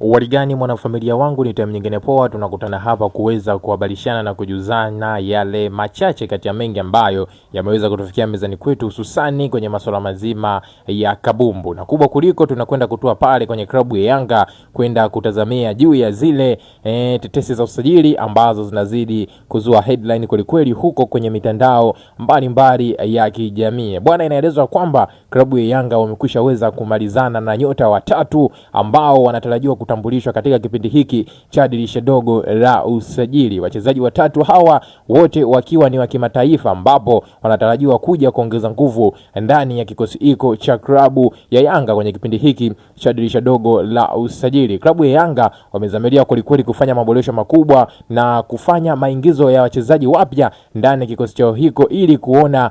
Warigani mwanafamilia wangu, ni time nyingine poa tunakutana hapa kuweza kuhabarishana na kujuzana yale machache kati ya mengi ambayo yameweza kutufikia mezani kwetu, hususani kwenye masuala mazima ya kabumbu. Na kubwa kuliko tunakwenda kutoa pale kwenye klabu ya Yanga kwenda kutazamia juu ya zile tetesi za usajili ambazo zinazidi kuzua headline kweli huko kwenye mitandao mbalimbali ya kijamii. Bwana, inaelezwa kwamba klabu ya Yanga wamekwisha weza kumalizana na nyota watatu ambao wanatarajiwa kutambulishwa katika kipindi hiki cha dirisha dogo la usajili. Wachezaji watatu hawa wote wakiwa ni wa kimataifa, ambapo wanatarajiwa kuja kuongeza nguvu ndani ya kikosi hiko cha klabu ya Yanga kwenye kipindi hiki cha dirisha dogo la usajili. Klabu ya Yanga wamezamiria kweli kufanya maboresho makubwa na kufanya maingizo ya wachezaji wapya ndani ya kikosi chao hiko ili kuona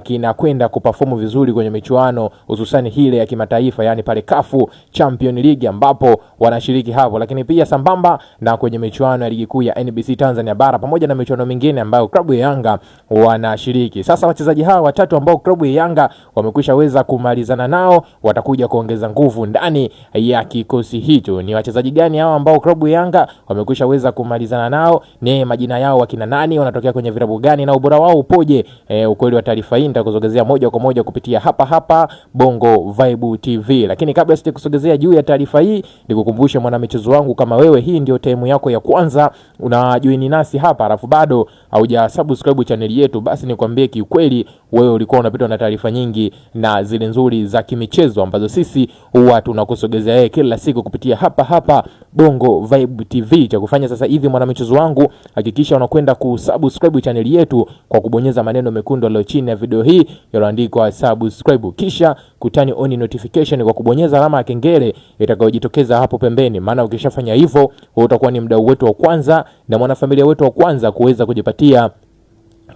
kinakwenda kuperform vizuri kwenye michuano hususani hile ya kimataifa, yani pale CAF Champions League ambapo wanashiriki hapo, lakini pia sambamba na kwenye michuano ya ligi kuu ya NBC Tanzania bara pamoja na michuano mingine ambayo klabu ya Yanga wanashiriki. Sasa wachezaji hawa watatu ambao klabu ya Yanga wamekwisha weza kumalizana nao watakuja kuongeza nguvu ndani ya kikosi hicho. Ni wachezaji gani hao ambao klabu ya Yanga wamekwisha weza kumalizana nao? Ni majina yao wakina nani, wanatokea kwenye vilabu gani na ubora wao upoje? Ukweli wa taarifa hii nitakuzogezea moja kwa moja kupitia hapa Bongo Vibe TV. Lakini kabla sijakusogezea juu ya taarifa hii, nikukumbusha mwanamichezo wangu, kama wewe hii ndio time yako ya kwanza unajoin nasi hapa alafu bado hauja subscribe channel yetu, basi nikwambie kiukweli wewe ulikuwa unapitwa na taarifa nyingi na zile nzuri za kimichezo ambazo sisi huwa tunakusogezea kila siku kupitia hapa Bongo Vibe TV. Cha kufanya sasa hivi mwanamichezo wangu, hakikisha unakwenda kusubscribe channel yetu kwa kubonyeza maneno mekundu yaliyo chini ya video hii yaliyoandikwa subscribe, kisha kutani on notification kwa kubonyeza alama ya kengele itakayojitokeza hapo pembeni. Maana ukishafanya hivyo utakuwa ni mdau wetu wa kwanza na mwanafamilia wetu wa kwanza kuweza kujipatia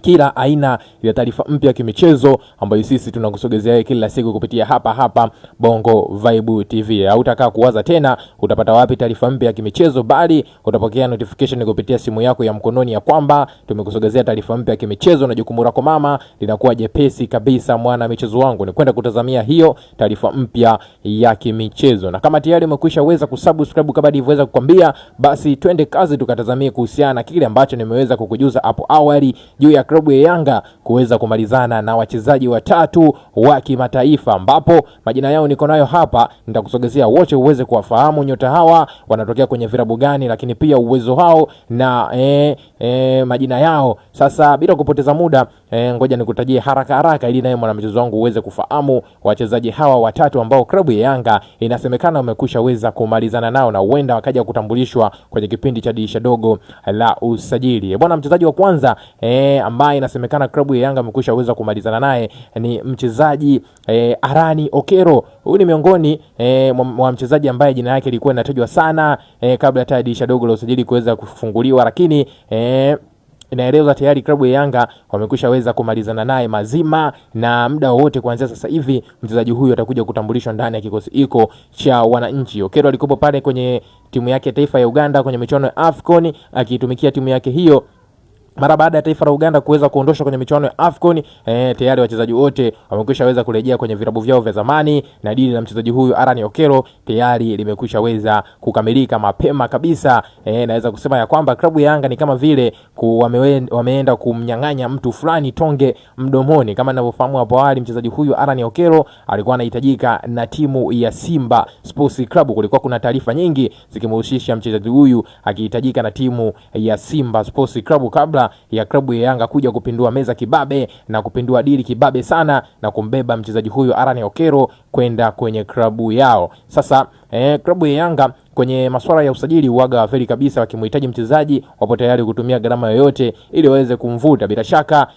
kila aina ya taarifa mpya ya kimichezo ambayo sisi tunakusogezea kila siku kupitia hapa Bongo Vibe TV. Hautakaa kuwaza tena utapata wapi taarifa mpya ya kimichezo, bali utapokea notification kupitia simu yako ya mkononi ya kwamba tumekusogezea taarifa mpya ya kimichezo, na jukumu lako mama linakuwa jepesi kabisa. Mwana michezo wangu ni kwenda kutazamia hiyo taarifa mpya ya kimichezo. Na kama tayari umekwisha weza kusubscribe kama nilivyoweza kukwambia, basi twende kazi tukatazamia kuhusiana na kile ambacho nimeweza kukujuza hapo awali juu ya klabu ya Yanga kuweza kumalizana na wachezaji watatu wa kimataifa, ambapo majina yao niko nayo hapa, nitakusogezea wote uweze kuwafahamu nyota hawa wanatokea kwenye vilabu gani, lakini pia uwezo wao na majina yao. Sasa bila kupoteza muda, ngoja nikutajie haraka ili naye mwanamchezo wangu uweze kufahamu wachezaji hawa watatu ambao klabu ya Yanga inasemekana wamekwisha weza kumalizana nao na huenda wakaja kutambulishwa kwenye kipindi cha dirisha dogo la usajili. Bwana, mchezaji wa kwanza ambaye inasemekana klabu ya Yanga amekwisha weza kumalizana naye ni mchezaji Arani Okero. Huyu ni miongoni mwa mchezaji ambaye jina lake lilikuwa linatajwa sana kabla hata dirisha dogo la usajili kuweza kufunguliwa, lakini inaelezwa tayari klabu ya Yanga wamekwisha weza kumalizana naye mazima, na muda wote kuanzia sasa hivi mchezaji huyu atakuja kutambulishwa ndani ya kikosi hiko cha wananchi. Okero alikuwa pale kwenye timu yake taifa ya Uganda kwenye michuano ya AFCON akitumikia timu yake hiyo. Mara baada ya taifa la Uganda kuweza kuondoshwa kwenye michuano ya AFCON, tayari wachezaji wote wamekwisha weza kurejea kwenye vilabu vyao vya zamani, na dili la mchezaji huyu Arani Okero tayari limekwisha weza kukamilika mapema kabisa. Naweza kusema ya kwamba klabu ya Yanga ni kama vile wameenda kumnyang'anya mtu fulani tonge mdomoni. Kama ninavyofahamu hapo awali, mchezaji huyu Arani Okero alikuwa anahitajika na timu ya Simba Sports Club. Kulikuwa kuna taarifa nyingi zikimhusisha mchezaji huyu akihitajika na timu ya Simba Sports Club kabla ya klabu ya Yanga kuja kupindua meza kibabe na kupindua dili kibabe sana na kumbeba mchezaji huyu Arani Okero kwenda kwenye klabu yao. Sasa klabu ya Yanga kwenye masuala ya usajili uaga wafeli kabisa, wakimhitaji mchezaji wapo tayari kutumia gharama yoyote ili waweze kumvuta. Bila shaka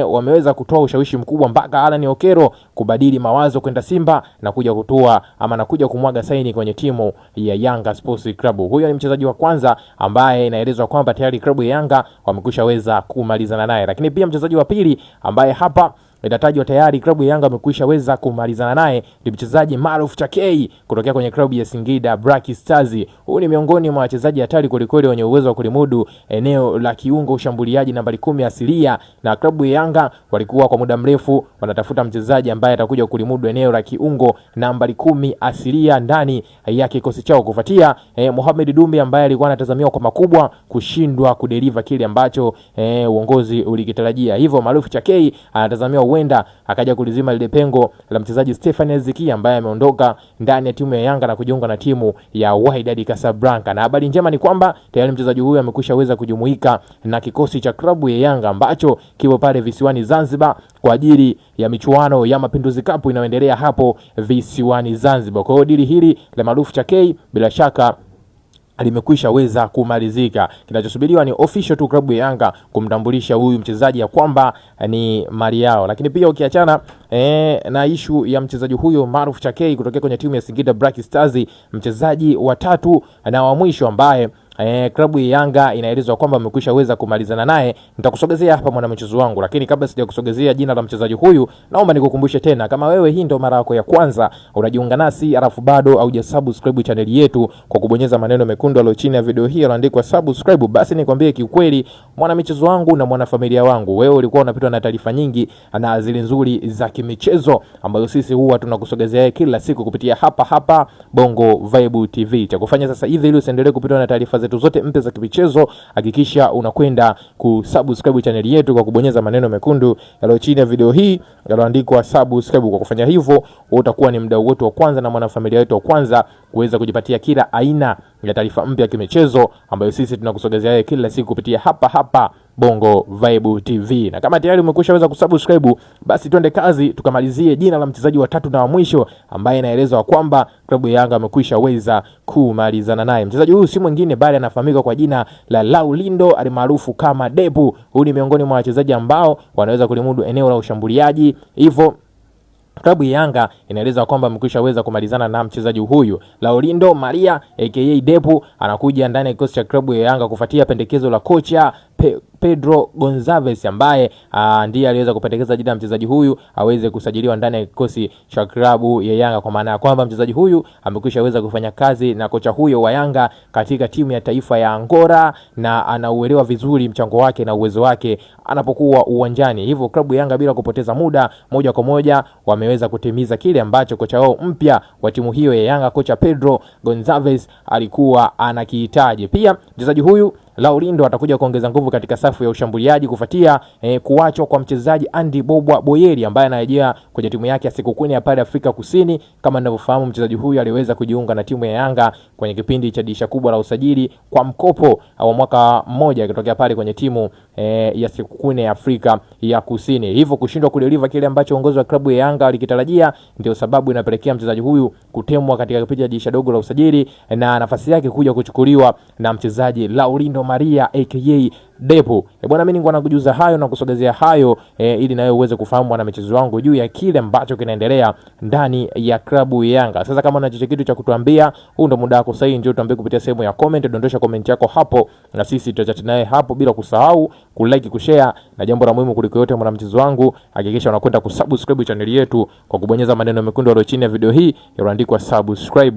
wameweza kutoa ushawishi mkubwa mpaka Arani Okero kubadili mawazo kwenda Simba na kuja kutoa ama na kuja kumwaga saini kwenye timu ya Yanga Sports Club. Huyo ni mchezaji wa kwanza ambaye inaelezwa kwamba tayari klabu ya Yanga wamekwisha weza kumalizana naye. Lakini pia mchezaji wa pili ambaye hapa inatajwa tayari klabu ya Yanga amekwisha weza kumalizana naye ni mchezaji Maruf Chakei kutokea kwenye klabu ya Singida Black Stars. Huyu ni miongoni mwa wachezaji hatari kwelikweli wenye uwezo wa kulimudu eneo la kiungo ushambuliaji nambari 10 asilia, na klabu ya Yanga walikuwa kwa muda mrefu wanatafuta mchezaji ambaye atakuja kulimudu eneo la kiungo nambari 10 asilia ndani ya kikosi chao kufuatia Mohamed Dumbi ambaye alikuwa anatazamiwa kwa makubwa kushindwa kudeliver kile ambacho uongozi ulikitarajia. Hivyo Maruf Chakei anatazamiwa huenda akaja kulizima lile pengo la mchezaji Stefan Ezeki ambaye ameondoka ndani ya timu ya Yanga na kujiunga na timu ya Wydad Casablanca. Na habari njema ni kwamba tayari mchezaji huyu amekushaweza kujumuika na kikosi cha klabu ya Yanga ambacho kipo pale visiwani Zanzibar kwa ajili ya michuano ya Mapinduzi Cup inayoendelea hapo visiwani Zanzibar. Kwa hiyo dili hili la Maruf Chakei bila shaka alimekwisha weza kumalizika. Kinachosubiriwa ni official tu klabu ya Yanga kumtambulisha huyu mchezaji ya kwamba ni mali yao. Lakini pia ukiachana na issue ya mchezaji huyo Maruf Chakei kutokea kwenye timu ya Singida Black Stars, mchezaji wa tatu na wa mwisho ambaye klabu ya Yanga inaelezwa kwamba amekwisha weza kumalizana naye, nitakusogezea hapa mwana mchezo wangu. Lakini kabla sijakusogezea jina la mchezaji huyu, naomba nikukumbushe tena, kama wewe hii ndio mara yako ya kwanza unajiunga nasi alafu bado hujasubscribe channel yetu kwa kubonyeza maneno mekundu yaliyo chini ya video hii yaliyoandikwa subscribe, basi nikwambie kiukweli mwana mchezo wangu na mwana familia wangu, wewe ulikuwa unapitwa na taarifa nyingi na zile nzuri za kimichezo ambazo sisi huwa tunakusogezea kila siku kupitia hapa Bongo Vibe TV. Cha kufanya sasa hivi ili usiendelee kupitwa na taarifa zetu zote mpya za kimichezo, hakikisha unakwenda kusubscribe channel yetu kwa kubonyeza maneno mekundu yaliyo chini ya video hii yaliyoandikwa subscribe. Kwa kufanya hivyo utakuwa ni mdau wetu wa kwanza na mwanafamilia wetu wa kwanza kuweza kujipatia kila aina ya taarifa mpya ya kimichezo ambayo sisi tunakusogezea kila siku kupitia hapa Bongo Vibe TV. Na kama tayari umekushaweza kusubscribe, basi twende kazi tukamalizie jina la mchezaji wa tatu na wa mwisho ambaye inaelezwa kwamba klabu ya Yanga amekwisha weza kumalizana naye. Mchezaji huyu si mwingine bali anafahamika kwa jina la Laurindo alimaarufu kama Depu. Huyu ni miongoni mwa wachezaji ambao wanaweza kulimudu eneo la ushambuliaji. Hivyo klabu ya Yanga inaeleza kwamba amekwisha weza kumalizana na mchezaji huyu Laurindo Maria aka Depu. Anakuja ndani ya kikosi cha klabu ya Yanga kufuatia pendekezo la kocha Pedro Gonzalez ambaye ndiye aliweza kupendekeza jina mchezaji huyu aweze kusajiliwa ndani ya kikosi cha klabu ya Yanga, kwa maana ya kwamba mchezaji huyu amekwisha weza kufanya kazi na kocha huyo wa Yanga katika timu ya taifa ya Angola na anauelewa vizuri mchango wake na uwezo wake anapokuwa uwanjani. Hivyo klabu ya Yanga bila kupoteza muda, moja kwa moja wameweza kutimiza kile ambacho kocha wao mpya wa timu hiyo ya Yanga, kocha Pedro Gonzalez alikuwa anakihitaji. Pia mchezaji huyu Laurindo atakuja kuongeza nguvu katika safu ya ushambuliaji kufuatia kuachwa kwa mchezaji Andy Bobwa Boyeli ambaye anarejea kwenye timu yake ya Sekukuni ya pale Afrika Kusini. Kama ninavyofahamu, mchezaji huyu aliweza kujiunga na timu ya Yanga kwenye kipindi cha dirisha kubwa la usajili kwa mkopo wa mwaka mmoja kutokea pale kwenye timu ya Sekukuni ya Afrika ya Kusini. Hivyo kushindwa kudeliver kile ambacho uongozi wa klabu ya Yanga walikitarajia ndio sababu inapelekea mchezaji huyu kutemwa katika kipindi cha dirisha dogo la usajili na nafasi yake kuja kuchukuliwa na mchezaji Laurindo Maria aka Depu. Bwana, mimi ningekuwa nakujuza hayo na kusogezea hayo ili nawe uweze kufahamu wana michezo wangu juu ya kile ambacho kinaendelea ndani ya klabu ya Yanga. Sasa kama una kitu cha kutuambia, huu ndo muda wako sahihi, njoo tuambie kupitia sehemu ya comment, dondosha comment yako hapo na sisi tutachat naye hapo, bila kusahau kulike, kushare, na jambo la muhimu kuliko yote mwana mchezo wangu, hakikisha unakwenda kusubscribe channel yetu kwa kubonyeza maneno mekundu yaliyo chini ya video hii yaliyoandikwa subscribe.